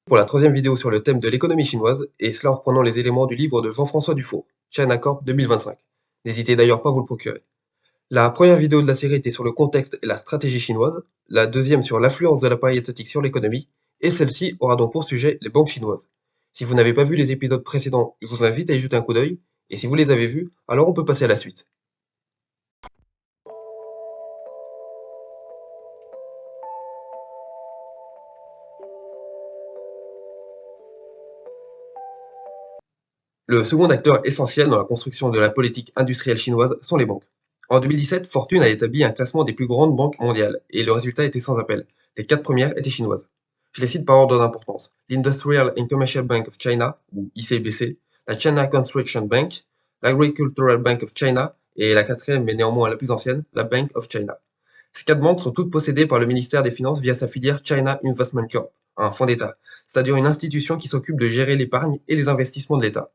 Pour la troisième vidéo sur le thème de l'économie chinoise, et cela en reprenant les éléments du livre de Jean-François Dufault, China Corp 2025. N'hésitez d'ailleurs pas à vous le procurer. La première vidéo de la série était sur le contexte et la stratégie chinoise, la deuxième sur l'influence de l'appareil étatique sur l'économie, et celle-ci aura donc pour sujet les banques chinoises. Si vous n'avez pas vu les épisodes précédents, je vous invite à y jeter un coup d'œil, et si vous les avez vus, alors on peut passer à la suite. Le second acteur essentiel dans la construction de la politique industrielle chinoise sont les banques. En 2017, Fortune a établi un classement des plus grandes banques mondiales, et le résultat était sans appel. Les 4 premières étaient chinoises. Je les cite par ordre d'importance. L'Industrial and Commercial Bank of China, ou ICBC, la China Construction Bank, l'Agricultural Bank of China, et la quatrième, mais néanmoins la plus ancienne, la Bank of China. Ces 4 banques sont toutes possédées par le ministère des Finances via sa filière China Investment Corp, un fonds d'État, c'est-à-dire une institution qui s'occupe de gérer l'épargne et les investissements de l'État.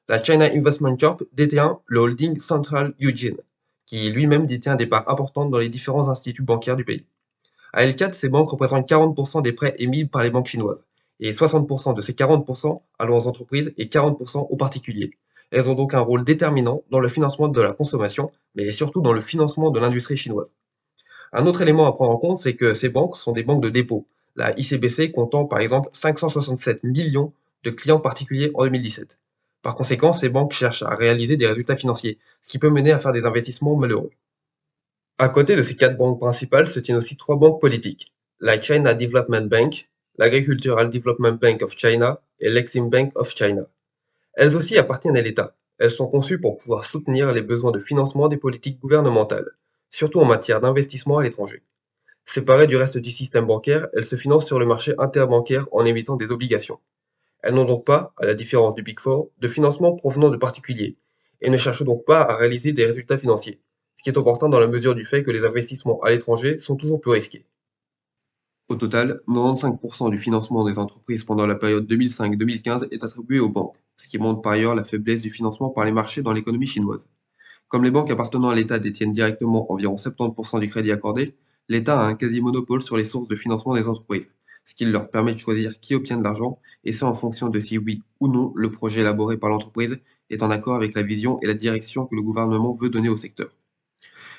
La China Investment Corp détient le holding Central Eugene, qui lui-même détient des parts importantes dans les différents instituts bancaires du pays. À L4, ces banques représentent 40% des prêts émis par les banques chinoises, et 60% de ces 40% allant aux entreprises et 40% aux particuliers. Elles ont donc un rôle déterminant dans le financement de la consommation, mais surtout dans le financement de l'industrie chinoise. Un autre élément à prendre en compte, c'est que ces banques sont des banques de dépôt, la ICBC comptant par exemple 567 millions de clients particuliers en 2017. Par conséquent, ces banques cherchent à réaliser des résultats financiers, ce qui peut mener à faire des investissements malheureux. À côté de ces 4 banques principales se tiennent aussi 3 banques politiques, la China Development Bank, l'Agricultural Development Bank of China et l'Exim Bank of China. Elles aussi appartiennent à l'État. Elles sont conçues pour pouvoir soutenir les besoins de financement des politiques gouvernementales, surtout en matière d'investissement à l'étranger. Séparées du reste du système bancaire, elles se financent sur le marché interbancaire en émettant des obligations. Elles n'ont donc pas, à la différence du Big Four, de financement provenant de particuliers, et ne cherchent donc pas à réaliser des résultats financiers, ce qui est opportun dans la mesure du fait que les investissements à l'étranger sont toujours plus risqués. Au total, 95% du financement des entreprises pendant la période 2005-2015 est attribué aux banques, ce qui montre par ailleurs la faiblesse du financement par les marchés dans l'économie chinoise. Comme les banques appartenant à l'État détiennent directement environ 70% du crédit accordé, l'État a un quasi-monopole sur les sources de financement des entreprises, ce qui leur permet de choisir qui obtient de l'argent, et ce en fonction de si oui ou non le projet élaboré par l'entreprise est en accord avec la vision et la direction que le gouvernement veut donner au secteur.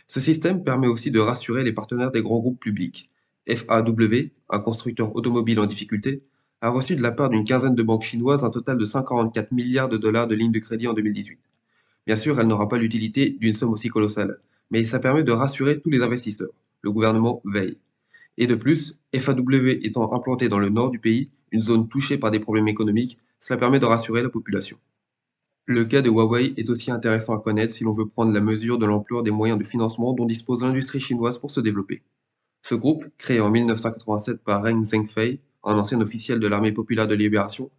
Ce système permet aussi de rassurer les partenaires des grands groupes publics. FAW, un constructeur automobile en difficulté, a reçu de la part d'une quinzaine de banques chinoises un total de 144 milliards de dollars de lignes de crédit en 2018. Bien sûr, elle n'aura pas l'utilité d'une somme aussi colossale, mais ça permet de rassurer tous les investisseurs. Le gouvernement veille. Et de plus, FAW étant implanté dans le nord du pays, une zone touchée par des problèmes économiques, cela permet de rassurer la population. Le cas de Huawei est aussi intéressant à connaître si l'on veut prendre la mesure de l'ampleur des moyens de financement dont dispose l'industrie chinoise pour se développer. Ce groupe, créé en 1987 par Ren Zhengfei, un ancien officiel de l'armée populaire de libération,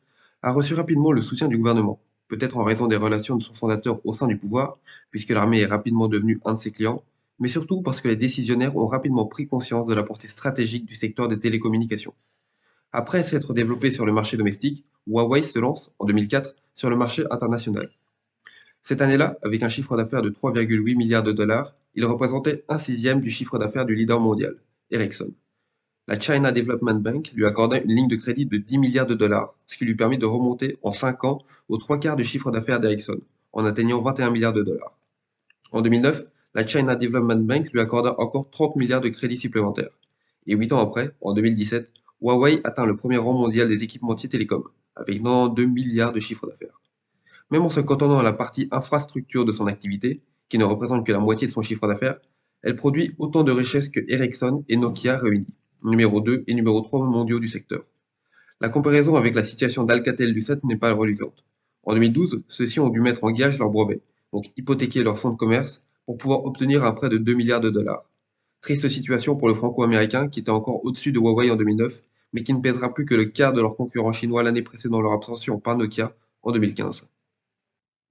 a reçu rapidement le soutien du gouvernement, peut-être en raison des relations de son fondateur au sein du pouvoir, puisque l'armée est rapidement devenue un de ses clients, mais surtout parce que les décisionnaires ont rapidement pris conscience de la portée stratégique du secteur des télécommunications. Après s'être développé sur le marché domestique, Huawei se lance, en 2004, sur le marché international. Cette année-là, avec un chiffre d'affaires de 3,8 milliards de dollars, il représentait un sixième du chiffre d'affaires du leader mondial, Ericsson. La China Development Bank lui accorda une ligne de crédit de 10 milliards de dollars, ce qui lui permit de remonter en 5 ans aux trois quarts du chiffre d'affaires d'Ericsson, en atteignant 21 milliards de dollars. En 2009, la China Development Bank lui accorda encore 30 milliards de crédits supplémentaires. Et 8 ans après, en 2017, Huawei atteint le premier rang mondial des équipementiers télécoms, avec 92 milliards de chiffre d'affaires. Même en se cantonnant à la partie infrastructure de son activité, qui ne représente que la moitié de son chiffre d'affaires, elle produit autant de richesses que Ericsson et Nokia réunis, numéro 2 et numéro 3 mondiaux du secteur. La comparaison avec la situation d'Alcatel-Lucent n'est pas reluisante. En 2012, ceux-ci ont dû mettre en gage leurs brevets, donc hypothéquer leur fonds de commerce, pour pouvoir obtenir un prêt de 2 milliards de dollars. Triste situation pour le franco-américain qui était encore au-dessus de Huawei en 2009, mais qui ne pèsera plus que le quart de leurs concurrents chinois l'année précédant leur absorption par Nokia en 2015.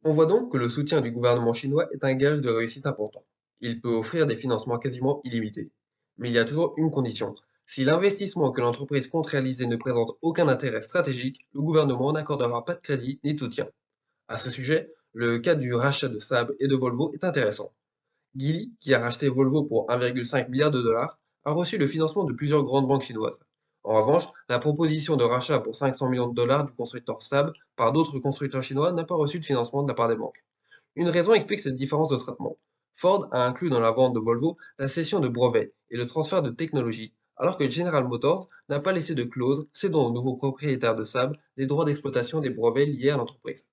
On voit donc que le soutien du gouvernement chinois est un gage de réussite important. Il peut offrir des financements quasiment illimités. Mais il y a toujours une condition. Si l'investissement que l'entreprise compte réaliser ne présente aucun intérêt stratégique, le gouvernement n'accordera pas de crédit ni de soutien. À ce sujet, le cas du rachat de Saab et de Volvo est intéressant. Geely, qui a racheté Volvo pour 1,5 milliard de dollars, a reçu le financement de plusieurs grandes banques chinoises. En revanche, la proposition de rachat pour 500 millions de dollars du constructeur Saab par d'autres constructeurs chinois n'a pas reçu de financement de la part des banques. Une raison explique cette différence de traitement. Ford a inclus dans la vente de Volvo la cession de brevets et le transfert de technologie, alors que General Motors n'a pas laissé de clause cédant aux nouveaux propriétaires de Saab les droits d'exploitation des brevets liés à l'entreprise.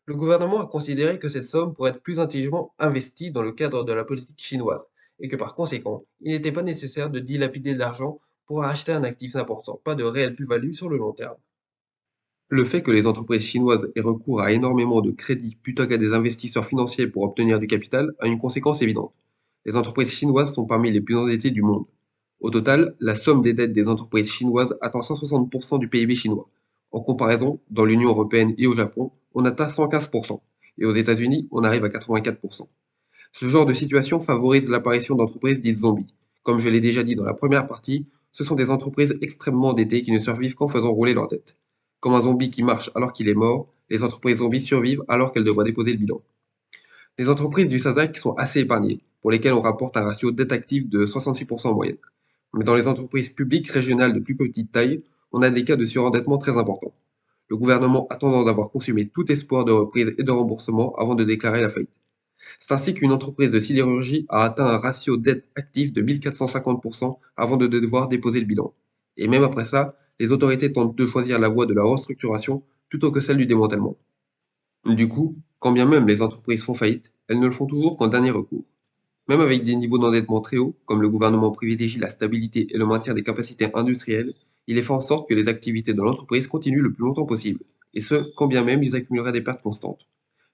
Le gouvernement a considéré que cette somme pourrait être plus intelligemment investie dans le cadre de la politique chinoise et que par conséquent, il n'était pas nécessaire de dilapider de l'argent pour acheter un actif n'apportant pas de réelle plus-value sur le long terme. Le fait que les entreprises chinoises aient recours à énormément de crédits plutôt qu'à des investisseurs financiers pour obtenir du capital a une conséquence évidente. Les entreprises chinoises sont parmi les plus endettées du monde. Au total, la somme des dettes des entreprises chinoises atteint 160% du PIB chinois. En comparaison, dans l'Union européenne et au Japon, on atteint 115%, et aux États-Unis, on arrive à 84%. Ce genre de situation favorise l'apparition d'entreprises dites zombies. Comme je l'ai déjà dit dans la première partie, ce sont des entreprises extrêmement endettées qui ne survivent qu'en faisant rouler leurs dettes. Comme un zombie qui marche alors qu'il est mort, les entreprises zombies survivent alors qu'elles devraient déposer le bilan. Les entreprises du SASAC sont assez épargnées, pour lesquelles on rapporte un ratio dette active de 66% en moyenne. Mais dans les entreprises publiques régionales de plus petite taille, on a des cas de surendettement très importants. Le gouvernement attendant d'avoir consumé tout espoir de reprise et de remboursement avant de déclarer la faillite. C'est ainsi qu'une entreprise de sidérurgie a atteint un ratio dette active de 1450% avant de devoir déposer le bilan. Et même après ça, les autorités tentent de choisir la voie de la restructuration plutôt que celle du démantèlement. Du coup, quand bien même les entreprises font faillite, elles ne le font toujours qu'en dernier recours. Même avec des niveaux d'endettement très hauts, comme le gouvernement privilégie la stabilité et le maintien des capacités industrielles, il est fait en sorte que les activités de l'entreprise continuent le plus longtemps possible, et ce, quand bien même ils accumuleraient des pertes constantes.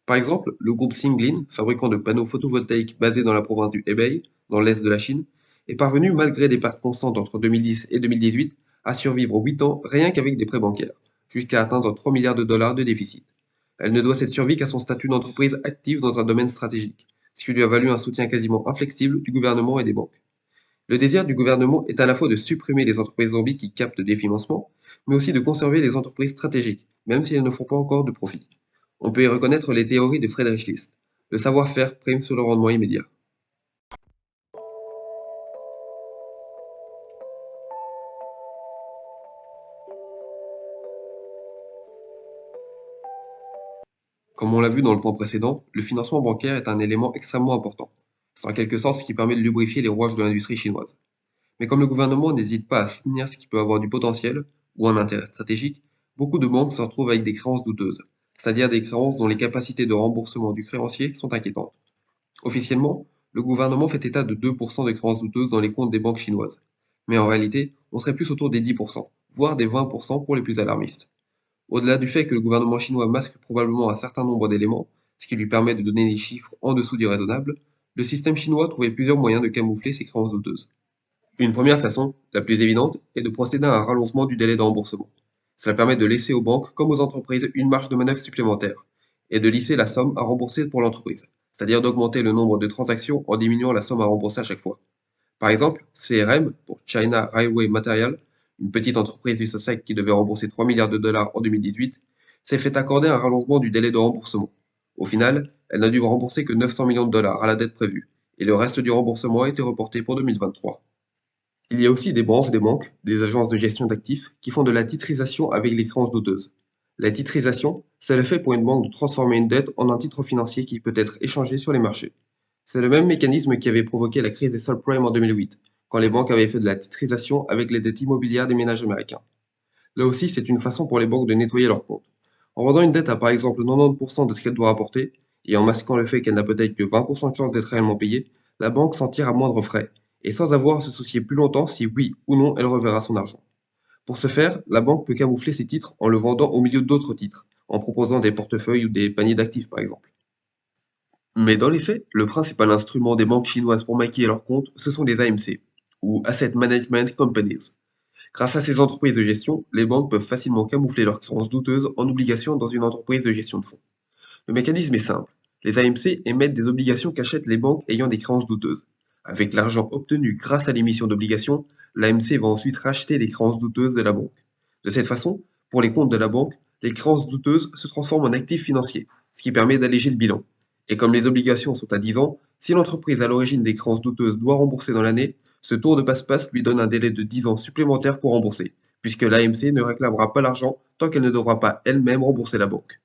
Par exemple, le groupe Singlin, fabricant de panneaux photovoltaïques basé dans la province du Hebei, dans l'est de la Chine, est parvenu, malgré des pertes constantes entre 2010 et 2018, à survivre 8 ans rien qu'avec des prêts bancaires, jusqu'à atteindre 3 milliards de dollars de déficit. Elle ne doit cette survie qu'à son statut d'entreprise active dans un domaine stratégique, ce qui lui a valu un soutien quasiment inflexible du gouvernement et des banques. Le désir du gouvernement est à la fois de supprimer les entreprises zombies qui captent des financements, mais aussi de conserver les entreprises stratégiques, même si elles ne font pas encore de profit. On peut y reconnaître les théories de Friedrich List. Le savoir-faire prime sur le rendement immédiat. Comme on l'a vu dans le point précédent, le financement bancaire est un élément extrêmement important. C'est en quelque sorte ce qui permet de lubrifier les rouages de l'industrie chinoise. Mais comme le gouvernement n'hésite pas à soutenir ce qui peut avoir du potentiel ou un intérêt stratégique, beaucoup de banques se retrouvent avec des créances douteuses, c'est-à-dire des créances dont les capacités de remboursement du créancier sont inquiétantes. Officiellement, le gouvernement fait état de 2% de créances douteuses dans les comptes des banques chinoises. Mais en réalité, on serait plus autour des 10%, voire des 20% pour les plus alarmistes. Au-delà du fait que le gouvernement chinois masque probablement un certain nombre d'éléments, ce qui lui permet de donner des chiffres en dessous du raisonnable, le système chinois a trouvé plusieurs moyens de camoufler ces créances douteuses. Une première façon, la plus évidente, est de procéder à un rallongement du délai de remboursement. Cela permet de laisser aux banques comme aux entreprises une marge de manœuvre supplémentaire et de lisser la somme à rembourser pour l'entreprise, c'est-à-dire d'augmenter le nombre de transactions en diminuant la somme à rembourser à chaque fois. Par exemple, CRM, pour China Railway Material, une petite entreprise du SOSEC qui devait rembourser 3 milliards de dollars en 2018, s'est fait accorder un rallongement du délai de remboursement. Au final, elle n'a dû rembourser que 900 millions de dollars à la dette prévue, et le reste du remboursement a été reporté pour 2023. Il y a aussi des branches des banques, des agences de gestion d'actifs, qui font de la titrisation avec les créances douteuses. La titrisation, c'est le fait pour une banque de transformer une dette en un titre financier qui peut être échangé sur les marchés. C'est le même mécanisme qui avait provoqué la crise des subprimes en 2008, quand les banques avaient fait de la titrisation avec les dettes immobilières des ménages américains. Là aussi, c'est une façon pour les banques de nettoyer leurs comptes. En vendant une dette à par exemple 90% de ce qu'elle doit rapporter, et en masquant le fait qu'elle n'a peut-être que 20% de chance d'être réellement payée, la banque s'en tire à moindre frais, et sans avoir à se soucier plus longtemps si oui ou non elle reverra son argent. Pour ce faire, la banque peut camoufler ses titres en le vendant au milieu d'autres titres, en proposant des portefeuilles ou des paniers d'actifs par exemple. Mais dans les faits, le principal instrument des banques chinoises pour maquiller leurs comptes, ce sont les AMC, ou Asset Management Companies. Grâce à ces entreprises de gestion, les banques peuvent facilement camoufler leurs créances douteuses en obligations dans une entreprise de gestion de fonds. Le mécanisme est simple. Les AMC émettent des obligations qu'achètent les banques ayant des créances douteuses. Avec l'argent obtenu grâce à l'émission d'obligations, l'AMC va ensuite racheter les créances douteuses de la banque. De cette façon, pour les comptes de la banque, les créances douteuses se transforment en actifs financiers, ce qui permet d'alléger le bilan. Et comme les obligations sont à 10 ans, si l'entreprise à l'origine des créances douteuses doit rembourser dans l'année, ce tour de passe-passe lui donne un délai de 10 ans supplémentaires pour rembourser, puisque l'AMC ne réclamera pas l'argent tant qu'elle ne devra pas elle-même rembourser la banque.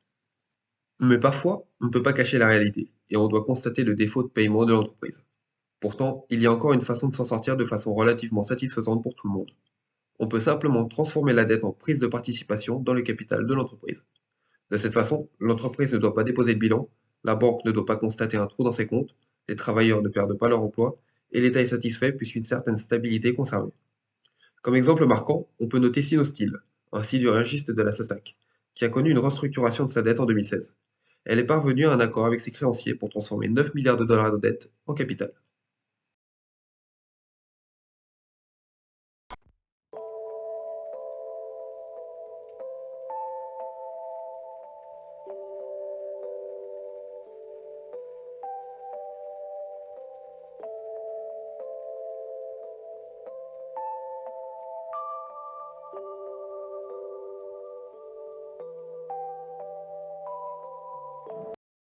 Mais parfois, on ne peut pas cacher la réalité, et on doit constater le défaut de paiement de l'entreprise. Pourtant, il y a encore une façon de s'en sortir de façon relativement satisfaisante pour tout le monde. On peut simplement transformer la dette en prise de participation dans le capital de l'entreprise. De cette façon, l'entreprise ne doit pas déposer de bilan, la banque ne doit pas constater un trou dans ses comptes, les travailleurs ne perdent pas leur emploi, et l'État est satisfait puisqu'une certaine stabilité est conservée. Comme exemple marquant, on peut noter Sinosteel, un sidérurgiste de la Sasac, qui a connu une restructuration de sa dette en 2016. Elle est parvenue à un accord avec ses créanciers pour transformer 9 milliards de dollars de dette en capital.